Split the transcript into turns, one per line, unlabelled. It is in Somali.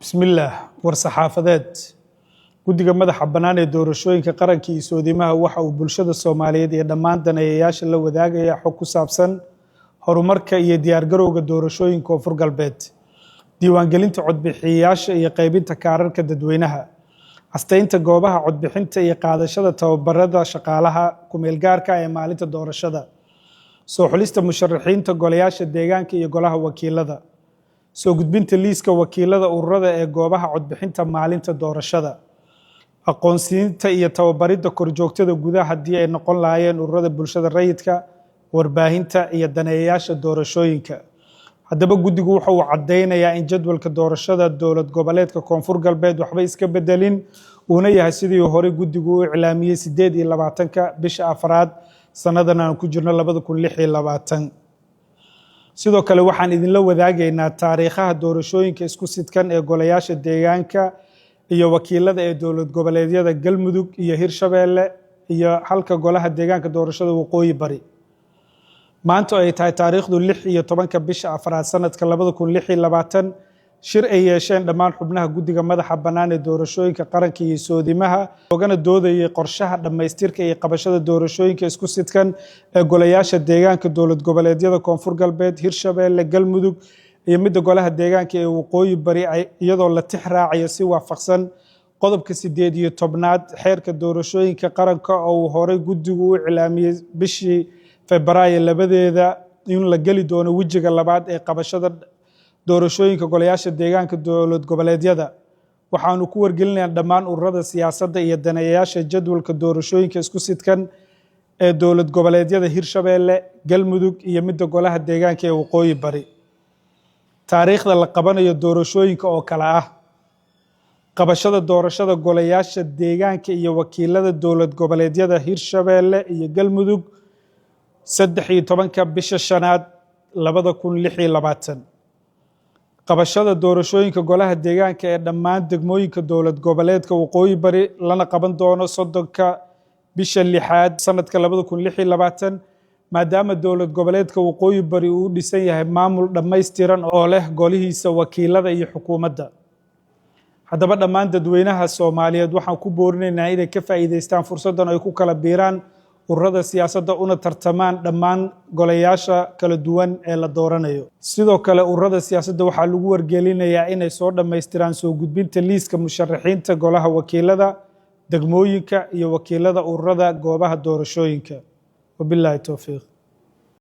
بسم الله war-saxaafadeed guddiga madaxa bannaan ee doorashooyinka qaranka iyo soodimaha waxa uu bulshada Soomaaliyeed iyo dhammaan daneeyayaasha la wadaagaya xog ku saabsan horumarka iyo diyaargarowga doorashooyinka Koonfur Galbeed, diiwaangelinta codbixiyayaasha iyo qaybinta kaararka dadweynaha, astaynta goobaha codbixinta iyo qaadashada tababarada shaqaalaha ku-meelgaarka ee maalinta doorashada, soo xulista musharaxiinta golayaasha deegaanka iyo golaha wakiilada, soo gudbinta liiska wakiilada ururada ee goobaha codbixinta maalinta doorashada, aqoonsiinta iyo tababaridda korjoogtada gudaha haddii ay noqon lahaayeen ururada bulshada rayidka, warbaahinta iyo daneeyayaasha doorashooyinka. Haddaba guddigu waxa uu caddeynayaa in jadwalka doorashada dowlad goboleedka Koonfur Galbeed waxba iska bedelin uuna yahay sidii hore guddigu u iclaamiyey 28 bisha afraad sanadan aan ku jirno 2026. sidoo kale waxaan idinla wadaagaynaa taariikhaha doorashooyinka isku sidkan ee golayaasha deegaanka iyo wakiilada ee dowlad goboleedyada Galmudug iyo Hirshabeelle iyo halka golaha deegaanka doorashada Waqooyi Bari. maanta ay tahay taariikhdu 16 bisha afraad sanadka 2026 shir ay yeesheen dhammaan xubnaha guddiga madaxa bannaan ee doorashooyinka qaranka iyo soodimaha ogana doodayay qorshaha dhammaystirka iyo qabashada doorashooyinka isku sidkan ee golayaasha deegaanka dowlad goboleedyada Koonfur Galbeed, Hirshabeelle, Galmudug iyo midda golaha deegaanka ee Waqooyi Bari iyadoo la tixraacayo si waafaqsan qodobka 18aad xeerka doorashooyinka qaranka oo uu horey guddigu u iclaamiyey bishii Febraayo 2 in la gali doono wajiga labaad ee qabashada doorashooyinka golayaasha deegaanka dowlad goboleedyada. waxaanu ku wargelinaynaa dhammaan ururada siyaasadda iyo daneeyayaasha jadwalka doorashooyinka isku sidkan ee dowlad goboleedyada Hirshabeelle, Galmudug iyo midda golaha deegaanka ee Waqooyi Bari. taariikhda la qabanayo doorashooyinka oo kala ah qabashada doorashada golayaasha deegaanka iyo wakiilada dowlad goboleedyada Hirshabeelle iyo Galmudug 13 bisha shanaad 2026. qabashada doorashooyinka golaha deegaanka ee dhammaan degmooyinka dowlad goboleedka Waqooyi Bari lana qaban doono 30 bisha lixaad sanadka 2026 maadaama dowlad goboleedka Waqooyi Bari uu dhisan yahay maamul dhammaystiran oo leh golihiisa wakiilada iyo xukuumadda. haddaba dhammaan dadweynaha Soomaaliyeed waxaan ku boorinaynaa inay ka faa'iideystaan fursaddan ay ku kala biiraan ururada siyaasadda una tartamaan dhammaan golayaasha kala duwan ee la dooranayo. sidoo kale ururada siyaasadda waxaa lagu wargelinayaa inay soo dhammaystiraan soo gudbinta liiska musharaxiinta golaha wakiilada, degmooyinka iyo wakiilada ururada goobaha doorashooyinka. wabilaahi tawfiiq.